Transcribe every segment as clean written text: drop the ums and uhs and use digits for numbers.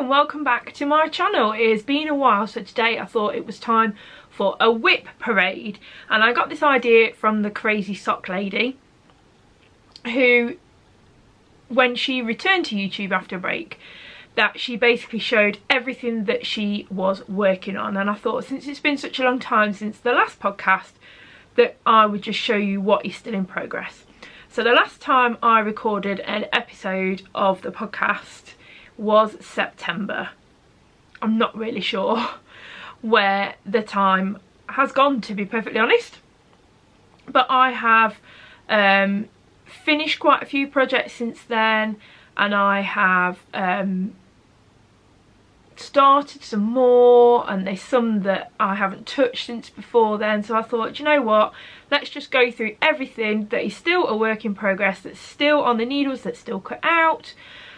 and welcome back to my channel. It has been a while, so today I thought it was time for a whip parade, and I got this idea from the crazy sock lady who, when she returned to YouTube after a break, that she basically showed everything that she was working on, and I thought since it's been such a long time since the last podcast that I would just show you what is still in progress. So the last time I recorded an episode of the podcast was September. I'm not really sure where the time has gone, to be perfectly honest, but I have finished quite a few projects since then, and I have started some more, and there's some that I haven't touched since before then. So I thought, you know what, let's just go through everything that is still a work in progress, that's still on the needles, that's still cut out,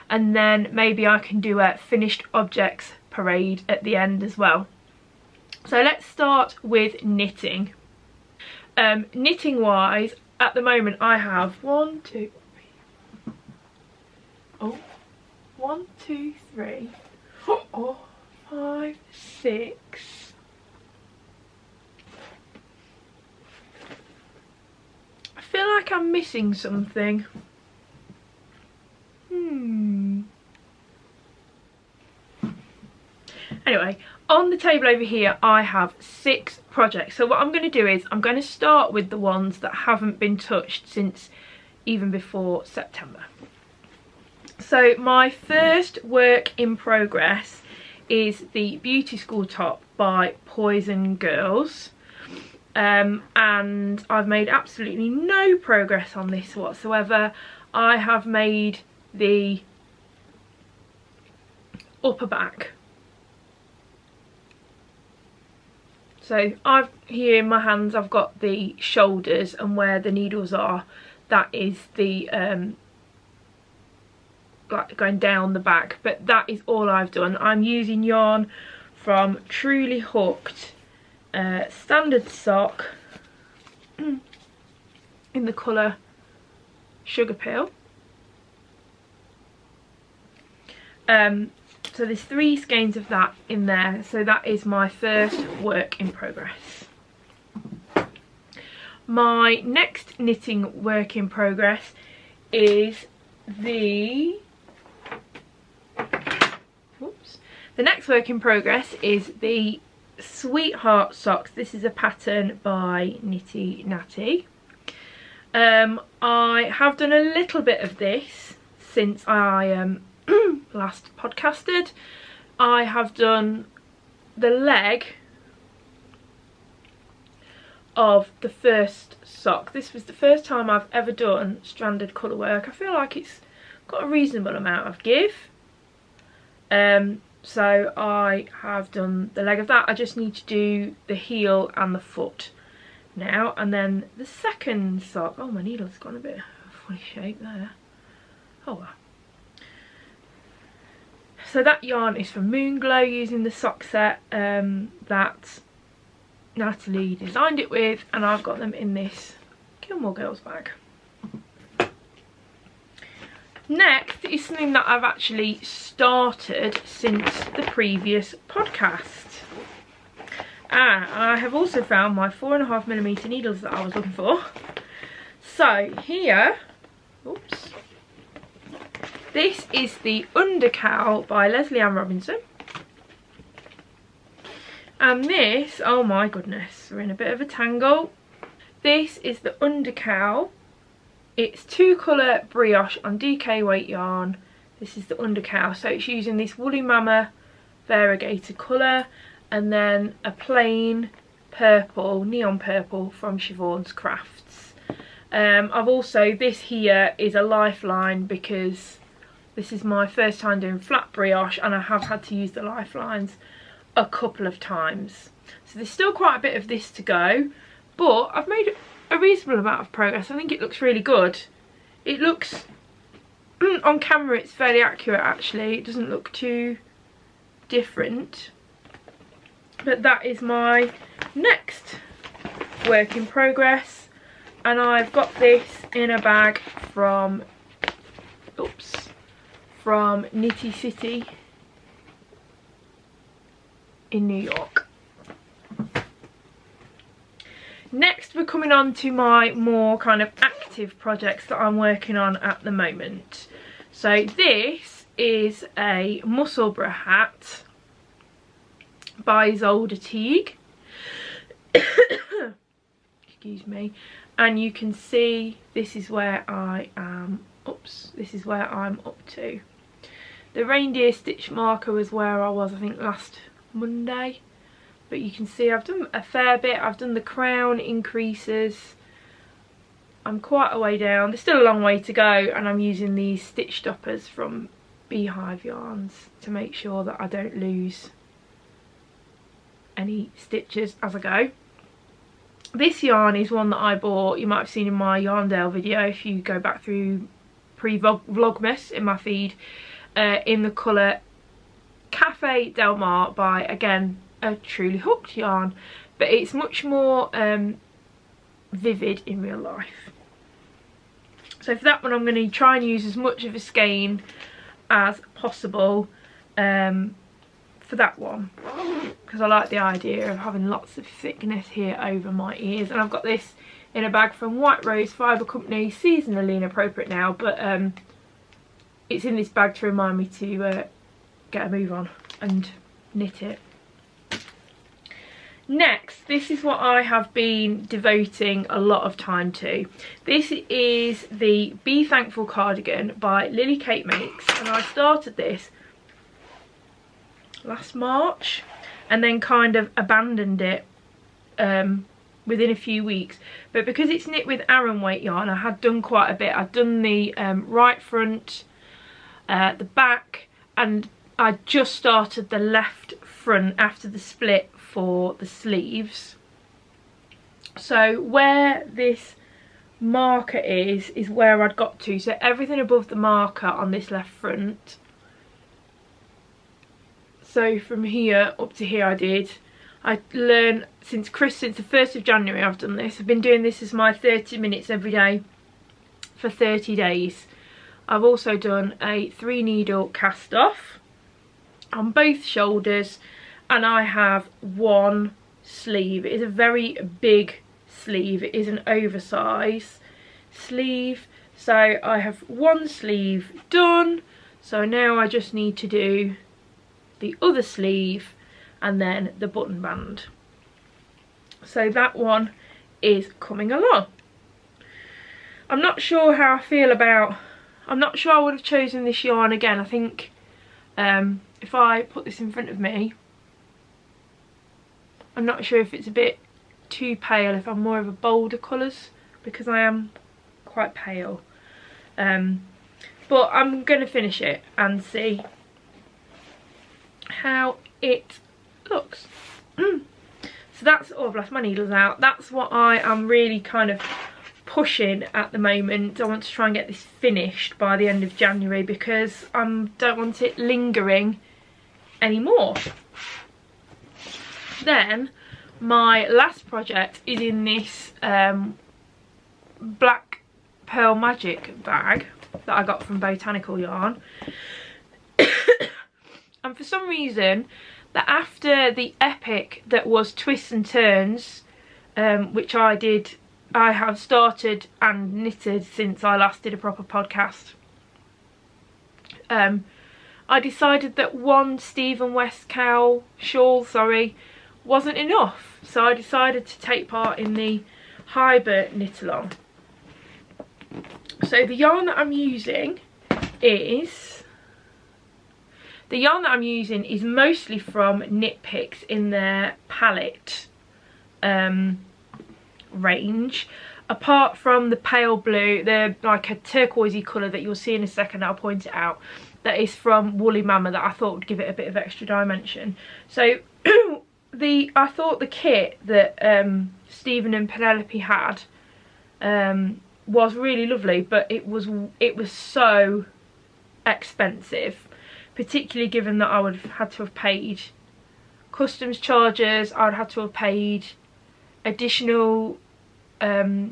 and then maybe I can do a finished objects parade at the end as well. So let's start with knitting. Knitting wise, at the moment I have 1, 2, 3, 4, 5, 6. I feel like I'm missing something. Anyway, on the table over here I have 6 projects. So what I'm going to do is I'm going to start with the ones that haven't been touched since even before September. So my first work in progress is the Beauty School top by Poison Girls, and I've made absolutely no progress on this whatsoever. I have made the upper back. So I've here in my hands I've got the shoulders, and where the needles are, that is the like going down the back, but that is all I've done. I'm using yarn from Truly Hooked standard sock in the colour Sugar Pill. So there's 3 skeins of that in there, so that is my first work in progress. My next knitting work in progress is the next work in progress is the Sweetheart socks. This is a pattern by Nitty Natty. I have done a little bit of this since I last podcasted. I have done the leg of the first sock. This was the first time I've ever done stranded colour work. I feel like it's got a reasonable amount of give. So I have done the leg of that. I just need to do the heel and the foot now, and then the second sock. Oh, my needle's gone a bit funny shape there. Oh well. So that yarn is from Moonglow, using the sock set that Natalie designed it with, and I've got them in this Gilmore Girls bag. Next is something that I've actually started since the previous podcast. I have also found my 4.5mm needles that I was looking for. So here, oops, this is the Undercowl by Leslie Ann Robinson. And this, oh my goodness, we're in a bit of a tangle. This is the Undercowl. It's 2-colour brioche on DK weight yarn. This is the Undercowl. So it's using this Woolly Mama variegated colour, and then a plain purple, neon purple from Siobhan's Crafts. I've also, this here is a lifeline because this is my first time doing flat brioche, and I have had to use the lifelines a couple of times. So there's still quite a bit of this to go, but I've made a reasonable amount of progress. I think it looks really good. It looks, on camera it's fairly accurate actually, it doesn't look too different. But that is my next work in progress, and I've got this in a bag from Nitty City in New York. Next, we're coming on to my more kind of active projects that I'm working on at the moment. So this is a Musselburgh hat by Zolder Teague. Excuse me. And you can see this is where I am. Oops, this is where I'm up to. The reindeer stitch marker was where I was, I think, last Monday. But you can see I've done a fair bit. I've done the crown increases. I'm quite a way down. There's still a long way to go, and I'm using these stitch stoppers from Beehive Yarns to make sure that I don't lose any stitches as I go. This yarn is one that I bought, you might have seen in my Yarndale video if you go back through pre-vlogmas in my feed, in the colour Cafe Del Mar by, again, a Truly Hooked yarn, but it's much more vivid in real life. So for that one I'm going to try and use as much of a skein as possible for that one, because I like the idea of having lots of thickness here over my ears. And I've got this in a bag from White Rose Fibre Company, seasonally inappropriate now, but it's in this bag to remind me to get a move on and knit it. Next, this is what I have been devoting a lot of time to. This is the Be Thankful cardigan by Lily Kate Makes, and I started this last March and then kind of abandoned it within a few weeks. But because it's knit with Aran weight yarn, I had done quite a bit. I'd done the right front, the back, and I just started the left front after the split for the sleeves. So where this marker is where I'd got to. So everything above the marker on this left front. So from here up to here I learned since the 1st of January I've done this. I've been doing this as my 30 minutes every day for 30 days. I've also done a 3 needle cast off on both shoulders, and I have one sleeve. It is a very big sleeve. It is an oversize sleeve. So I have one sleeve done. So now I just need to do the other sleeve and then the button band. So that one is coming along. I'm not sure how I feel about, I'm not sure I would have chosen this yarn again. I think if I put this in front of me, I'm not sure if it's a bit too pale, if I'm more of a bolder colours, because I am quite pale. But I'm going to finish it and see how it looks. So that's, oh, I've left my needles out. That's what I am really kind of pushing at the moment. I want to try and get this finished by the end of January because I don't want it lingering anymore. Then my last project is in this Black Pearl Magic bag that I got from Botanical Yarn. And for some reason, that after the epic that was Twists and Turns, which I have started and knitted since I last did a proper podcast, I decided that one Stephen West cowl shawl, wasn't enough. So I decided to take part in the Hyber knit along. So the yarn that I'm using is mostly from Knit Picks in their palette range, apart from the pale blue, the like a turquoisey colour that you'll see in a second. I'll point it out, that is from Woolly Mama, that I thought would give it a bit of extra dimension. So I thought the kit that Stephen and Penelope had was really lovely, but it was so expensive, particularly given that I would have had to have paid customs charges. I would have to have paid additional, I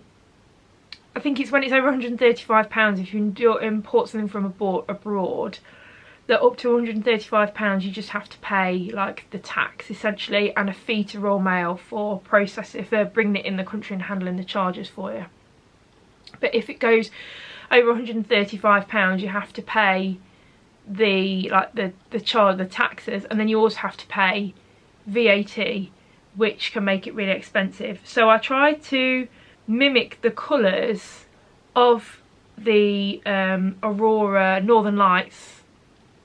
think it's when it's over £135 if you import something from abroad, that up to £135 you just have to pay like the tax essentially, and a fee to Royal Mail for processing, if they're bringing it in the country and handling the charges for you. But if it goes over £135 you have to pay the charge, the taxes, and then you also have to pay VAT, which can make it really expensive. So I tried to mimic the colours of the Aurora Northern Lights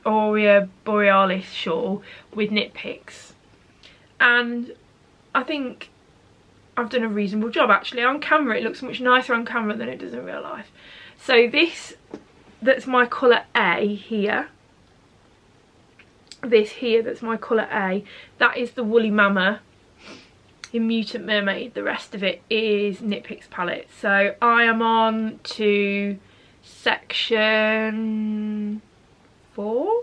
Aurora Borealis shawl with Knit Picks, and I think I've done a reasonable job actually. On camera it looks much nicer on camera than it does in real life. So this, that's my colour A here, this here that's my colour A, that is the Woolly Mama in Mutant Mermaid. The rest of it is Knit Picks palette. So I am on to section 4,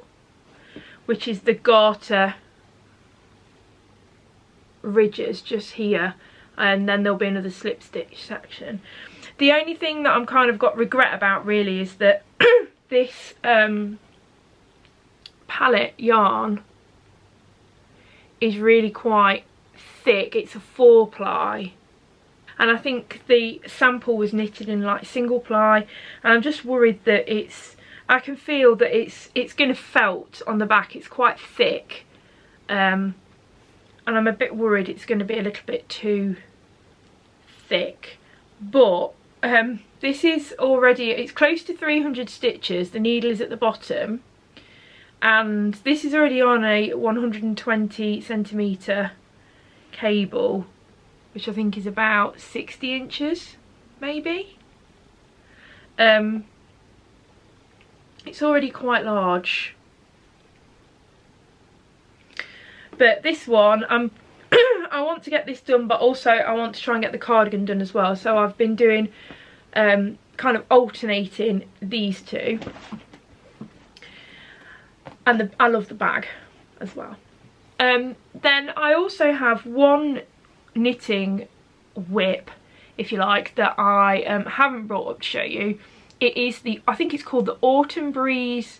which is the garter ridges just here, and then there'll be another slip stitch section. The only thing that I'm kind of got regret about really is that this palette yarn is really quite thick. It's a 4-ply, and I think the sample was knitted in like single ply, and I'm just worried that I can feel that it's going to felt on the back. It's quite thick, and I'm a bit worried it's going to be a little bit too thick. But this is already, it's close to 300 stitches. The needle is at the bottom, and this is already on a 120 centimetre cable, which I think is about 60 inches maybe. It's already quite large, but this one I want to get this done, but also I want to try and get the cardigan done as well. So I've been doing kind of alternating these two, and I love the bag as well. Then I also have one knitting whip, if you like, that I haven't brought up to show you. It is the, I think it's called the Autumn Breeze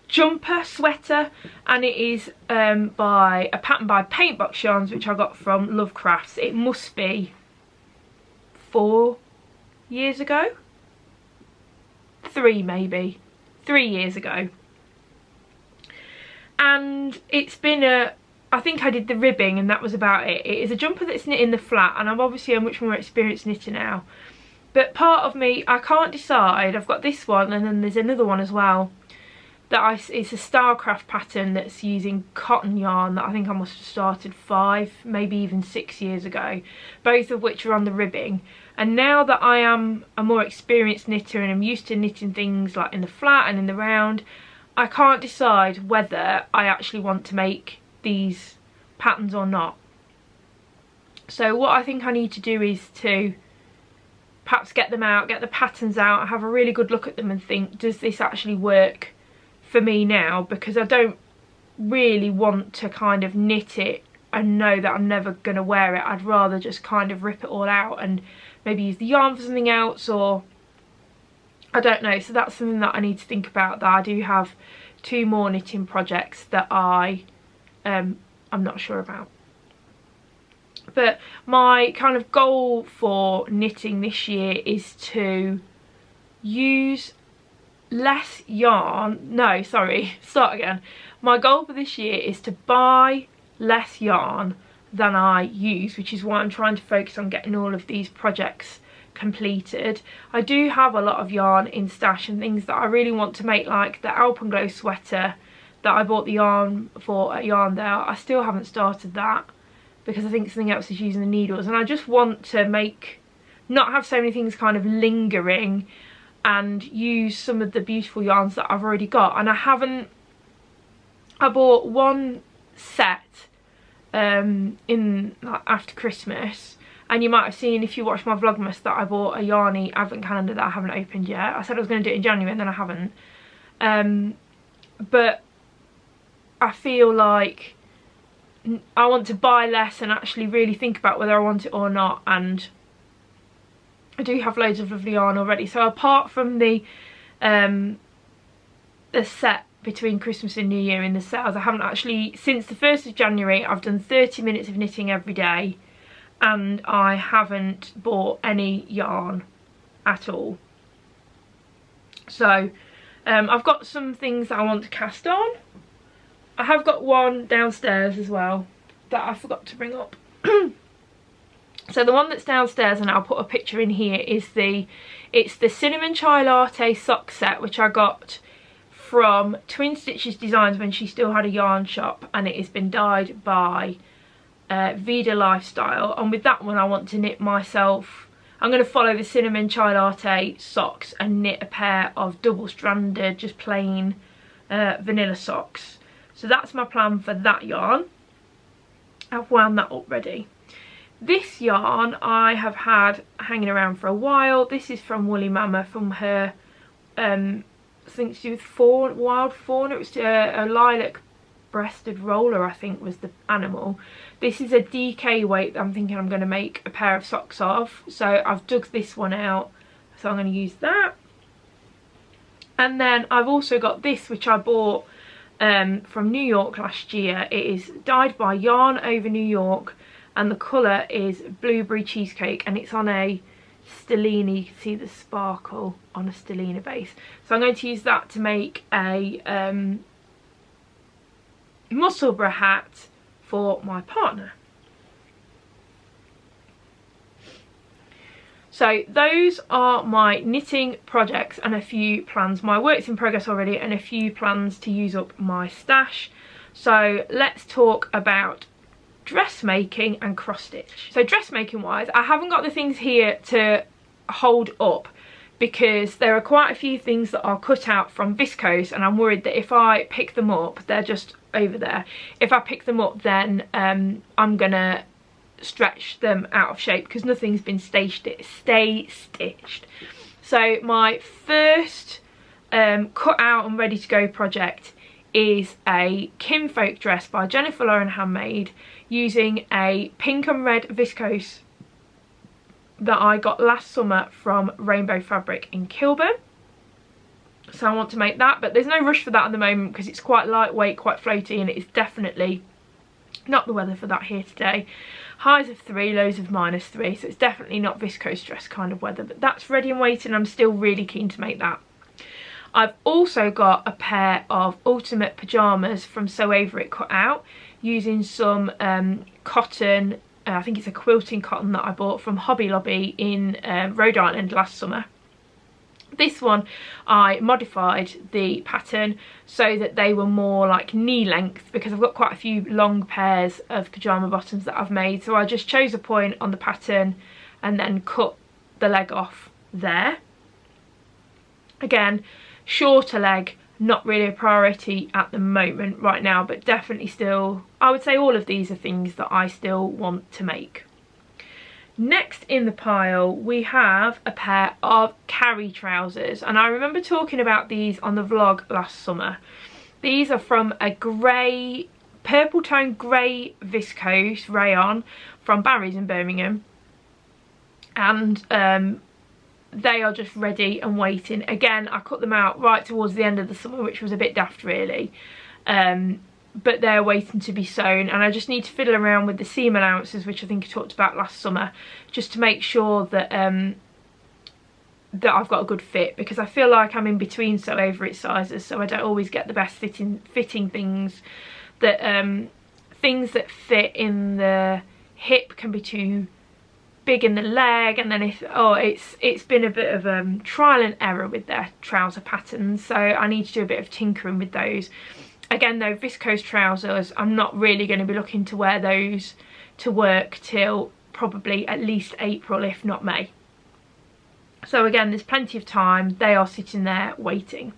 jumper sweater, and it is by a pattern by Paintbox Yarns, which I got from Lovecrafts. It must be 4 years ago, 3 maybe, 3 years ago. And it's been I think I did the ribbing and that was about it. It is a jumper that's knit in the flat, and I'm obviously a much more experienced knitter now. But part of me, I can't decide. I've got this one, and then there's another one as well. It's a Starcraft pattern that's using cotton yarn that I think I must have started 5, maybe even 6 years ago. Both of which are on the ribbing. And now that I am a more experienced knitter and I'm used to knitting things like in the flat and in the round, I can't decide whether I actually want to make these patterns or not. So what I think I need to do is to perhaps get them out, get the patterns out, have a really good look at them and think, does this actually work for me now? Because I don't really want to kind of knit it and know that I'm never going to wear it. I'd rather just kind of rip it all out and maybe use the yarn for something else, or I don't know. So that's something that I need to think about. That I do have 2 more knitting projects that I'm not sure about. But my kind of goal for knitting this year is to use less yarn. No, sorry, start again. My goal for this year is to buy less yarn than I use, which is why I'm trying to focus on getting all of these projects completed. I do have a lot of yarn in stash and things that I really want to make, like the Alpenglow sweater that I bought the yarn for at Yarndale. I still haven't started that because I think something else is using the needles, and I just want to not have so many things kind of lingering and use some of the beautiful yarns that I've already got. And I bought one set in like after Christmas, and you might have seen if you watched my Vlogmas that I bought a Yarny advent calendar that I haven't opened yet. I said I was going to do it in January and then I haven't. But I feel like I want to buy less and actually really think about whether I want it or not, and I do have loads of lovely yarn already. So apart from the set between Christmas and New Year in the sales. I haven't actually, since the 1st of January, I've done 30 minutes of knitting every day, and I haven't bought any yarn at all. So I've got some things that I want to cast on. I have got one downstairs as well that I forgot to bring up. So the one that's downstairs, and I'll put a picture in here, is it's the Cinnamon Chai Latte sock set, which I got from Twin Stitches Designs when she still had a yarn shop, and it has been dyed by Vida Lifestyle. And with that one I want to knit myself, I'm going to follow the Cinnamon Chai Latte socks and knit a pair of double-stranded, just plain vanilla socks. So that's my plan for that yarn. I've wound that up ready. This yarn I have had hanging around for a while. This is from Woolly Mama, from her, I think she was wild fawn. It was a lilac breasted roller, I think was the animal. This is a DK weight that I'm thinking I'm going to make a pair of socks of. So I've dug this one out, so I'm going to use that. And then I've also got this, which I bought from New York last year. It is dyed by Yarn Over New York, and the colour is Blueberry Cheesecake, and it's on a stellina. You can see the sparkle on a stellina base. So I'm going to use that to make a Musselburgh hat for my partner. So those are my knitting projects and a few plans, my works in progress already, and a few plans to use up my stash. So let's talk about dressmaking and cross stitch. So dressmaking wise, I haven't got the things here to hold up because there are quite a few things that are cut out from viscose, and I'm worried that if I pick them up, they're just over there. If I pick them up, then I'm gonna stretch them out of shape because nothing's been stay stitched. So my first cut out and ready to go project is a Kinfolk dress by Jennifer Lauren Handmade, using a pink and red viscose that I got last summer from Rainbow Fabric in Kilburn. So I want to make that, but there's no rush for that at the moment because it's quite lightweight, quite floaty, and it is definitely not the weather for that here today. Highs of 3, lows of -3, so it's definitely not viscose dress kind of weather, but that's ready and waiting. I'm still really keen to make that. I've also got a pair of ultimate pyjamas from Sew Over It cut out, using some cotton, I think it's a quilting cotton that I bought from Hobby Lobby in Rhode Island last summer. This one I modified the pattern so that they were more like knee length, because I've got quite a few long pairs of pyjama bottoms that I've made. So I just chose a point on the pattern and then cut the leg off there. Again, shorter leg, not really a priority at the moment right now, but definitely still, I would say all of these are things that I still want to make. Next in the pile we have a pair of carry trousers, and I remember talking about these on the vlog last summer. These are from a grey, purple tone grey viscose rayon from Barry's in Birmingham, and they are just ready and waiting. Again, I cut them out right towards the end of the summer, which was a bit daft really, but they're waiting to be sewn, and I just need to fiddle around with the seam allowances, which I think I talked about last summer, just to make sure that that I've got a good fit, because I feel like I'm in between Sew Over It sizes, so I don't always get the best fitting things. That things that fit in the hip can be too big in the leg, and then it's been a bit of trial and error with their trouser patterns, so I need to do a bit of tinkering with those. Again though, viscose trousers, I'm not really going to be looking to wear those to work till probably at least April, if not May. So again, there's plenty of time. They are sitting there waiting.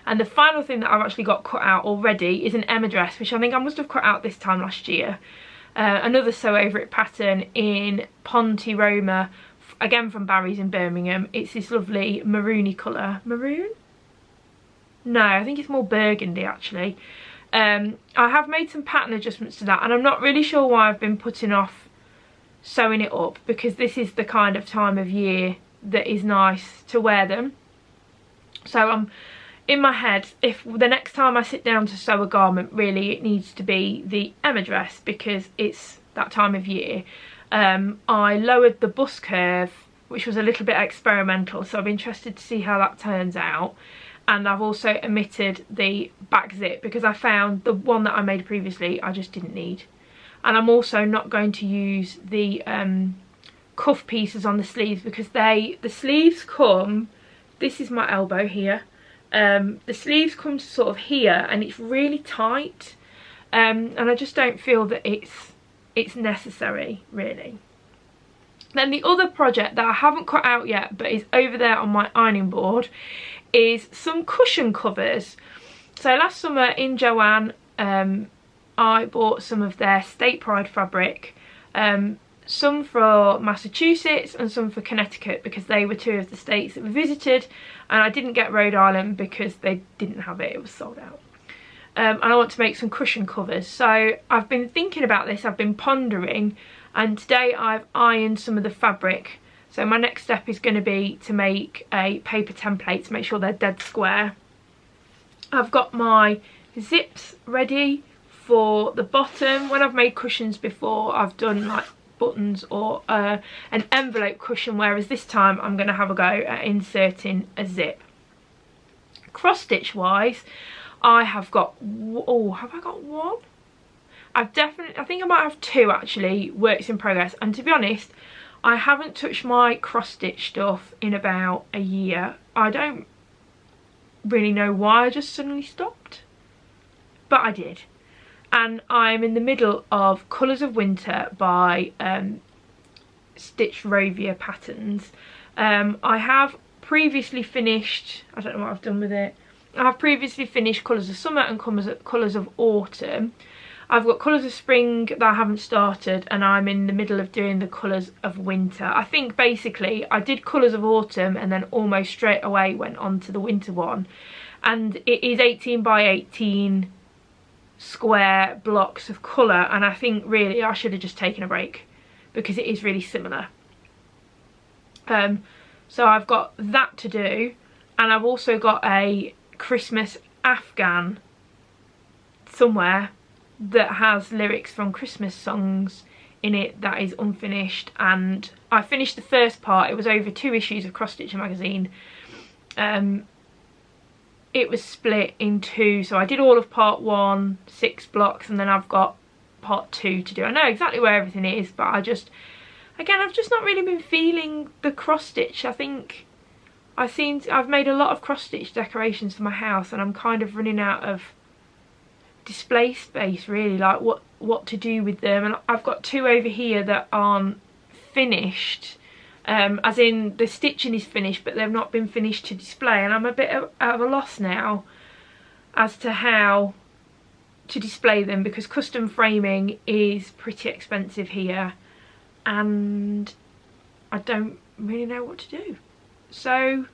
And the final thing that I've actually got cut out already is an Emma dress, which I think I must have cut out this time last year. Another Sew Over It pattern in Ponte Roma, again from Barry's in Birmingham. It's this lovely maroony colour. Maroon? No, I think it's more burgundy actually. I have made some pattern adjustments to that, and I'm not really sure why I've been putting off sewing it up, because this is the kind of time of year that is nice to wear them. So in my head, if the next time I sit down to sew a garment, really it needs to be the Emma dress, because it's that time of year. I lowered the bust curve, which was a little bit experimental, so I'm interested to see how that turns out. And I've also omitted the back zip because I found the one that I made previously I just didn't need. And I'm also not going to use the cuff pieces on the sleeves, because the sleeves come, this is my elbow here, the sleeves come to sort of here and it's really tight, and I just don't feel that it's necessary really. Then the other project that I haven't cut out yet but is over there on my ironing board is some cushion covers. So last summer in Joanne, I bought some of their State Pride fabric, some for Massachusetts and some for Connecticut, because they were two of the states that we visited, and I didn't get Rhode Island because they didn't have it, it was sold out. And I want to make some cushion covers, so I've been thinking about this, I've been pondering, and today I've ironed some of the fabric. So my next step is going to be to make a paper template to make sure they're dead square. I've got my zips ready for the bottom. When I've made cushions before, I've done like buttons or an envelope cushion, whereas this time I'm going to have a go at inserting a zip. Cross stitch wise, I have got, oh, have I got one? I think I might have two actually, works in progress. And to be honest, I haven't touched my cross stitch stuff in about a year. I don't really know why I just suddenly stopped, but I did. And I'm in the middle of Colours of Winter by Stitch Rovia Patterns. I have previously finished, I don't know what I've done with it, I have previously finished Colours of Summer and Colours of Autumn. I've got Colours of Spring that I haven't started, and I'm in the middle of doing the Colours of Winter. I think basically I did Colours of Autumn and then almost straight away went on to the winter one. And it is 18 by 18 square blocks of colour, and I think really I should have just taken a break because it is really similar. So I've got that to do, and I've also got a Christmas Afghan somewhere that has lyrics from Christmas songs in it that is unfinished, and I finished the first part. It was over 2 issues of Cross Stitcher magazine. It was split in 2, so I did all of part 1, 6 blocks, and then I've got part 2 to do. I know exactly where everything is, but I've just not really been feeling the cross stitch. I think I've made a lot of cross stitch decorations for my house, and I'm kind of running out of display space really, like what to do with them. And I've got 2 over here that aren't finished, as in the stitching is finished but they've not been finished to display, and I'm a bit out of a loss now as to how to display them, because custom framing is pretty expensive here and I don't really know what to do. So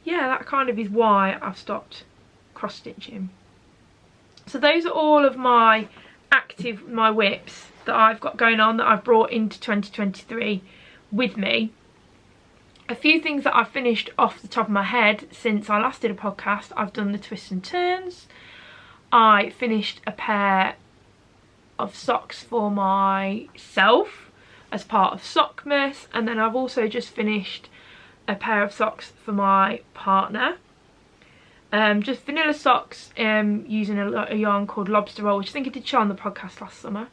yeah, that kind of is why I've stopped cross stitching. So those are all of my whips that I've got going on, that I've brought into 2023 with me. A few things that I've finished off the top of my head since I last did a podcast. I've done the twists and turns. I finished a pair of socks for myself as part of Sockmas, and then I've also just finished a pair of socks for my partner. Just vanilla socks, using a yarn called Lobster Roll, which I think I did show on the podcast last summer.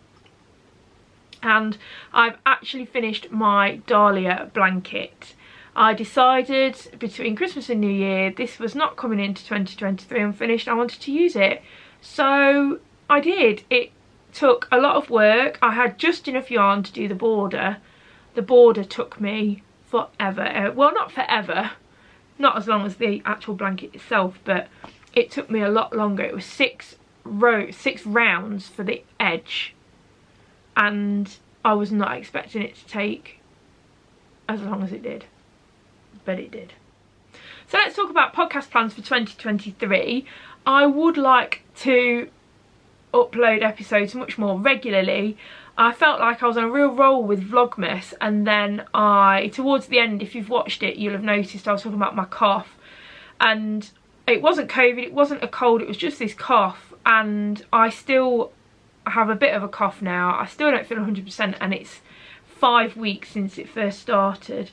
And I've actually finished my Dahlia blanket. I decided between Christmas and New Year this was not coming into 2023 unfinished. I wanted to use it, so I did. It took a lot of work. I had just enough yarn to do the border. The border took me forever. Well, not forever, not as long as the actual blanket itself, but it took me a lot longer. It was 6 rounds for the edge, and I was not expecting it to take as long as it did, but it did. So let's talk about podcast plans for 2023. I would like to upload episodes much more regularly. I felt like I was on a real roll with Vlogmas, and then towards the end, if you've watched it, you'll have noticed I was talking about my cough, and it wasn't COVID, it wasn't a cold, it was just this cough, and I still have a bit of a cough now. I still don't feel 100%, and it's 5 weeks since it first started.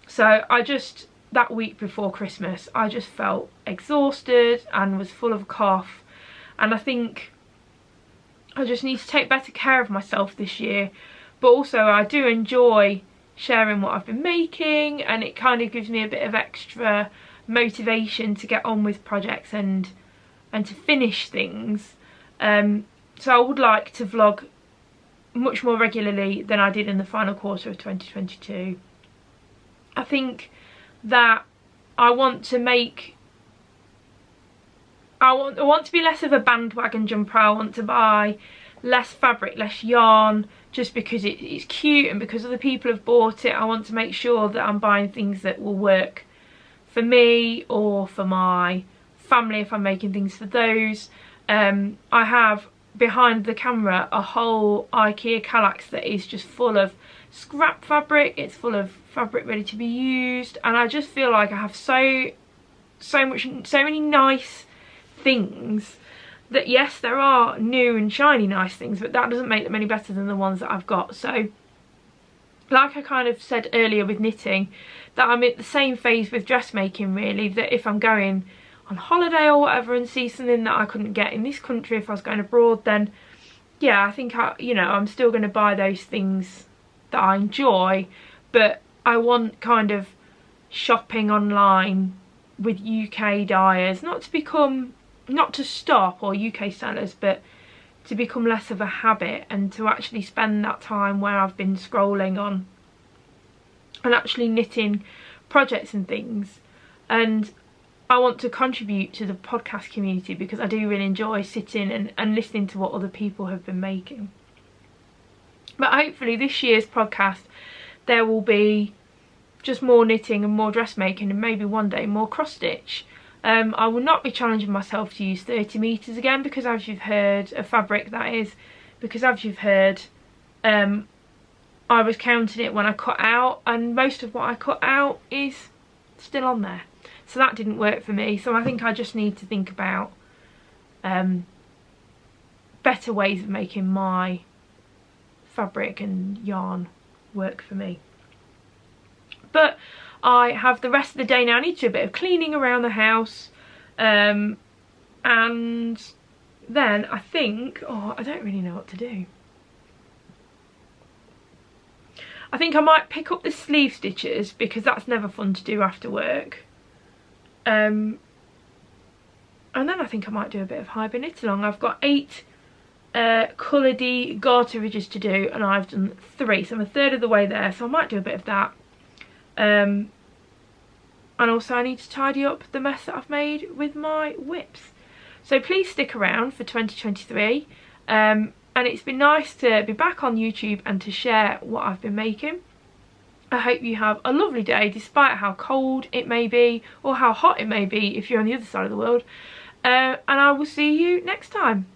So that week before Christmas, I just felt exhausted and was full of a cough, and I think I just need to take better care of myself this year. But also I do enjoy sharing what I've been making, and it kind of gives me a bit of extra motivation to get on with projects and to finish things. So I would like to vlog much more regularly than I did in the final quarter of 2022. I think that I want to be less of a bandwagon jumper. I want to buy less fabric, less yarn, just because it's cute and because other people have bought it. I want to make sure that I'm buying things that will work for me or for my family if I'm making things for those. I have behind the camera a whole IKEA Kallax that is just full of scrap fabric. It's full of fabric ready to be used, and I just feel like I have so many nice things that, yes, there are new and shiny nice things, but that doesn't make them any better than the ones that I've got. So like I kind of said earlier with knitting, that I'm at the same phase with dressmaking really, that if I'm going on holiday or whatever and see something that I couldn't get in this country if I was going abroad, then yeah, I think I'm still going to buy those things that I enjoy, but I want kind of shopping online with UK dyers not to stop, or UK sellers, but to become less of a habit, and to actually spend that time where I've been scrolling on and actually knitting projects and things. And I want to contribute to the podcast community because I do really enjoy sitting and listening to what other people have been making. But hopefully this year's podcast there will be just more knitting and more dressmaking, and maybe one day more cross stitch. I will not be challenging myself to use 30 metres again, because as you've heard, a fabric that is, because as you've heard, I was counting it when I cut out, and most of what I cut out is still on there. So that didn't work for me. So I think I just need to think about better ways of making my fabric and yarn work for me. But I have the rest of the day now. I need to do a bit of cleaning around the house, and then I think, I don't really know what to do. I think I might pick up the sleeve stitches, because that's never fun to do after work. And then I think I might do a bit of hybrid knit along. I've got 8 coloured garter ridges to do, and I've done 3, so I'm a third of the way there, so I might do a bit of that. And also I need to tidy up the mess that I've made with my whips. So please stick around for 2023, and it's been nice to be back on YouTube and to share what I've been making. I hope you have a lovely day despite how cold it may be, or how hot it may be if you're on the other side of the world, and I will see you next time.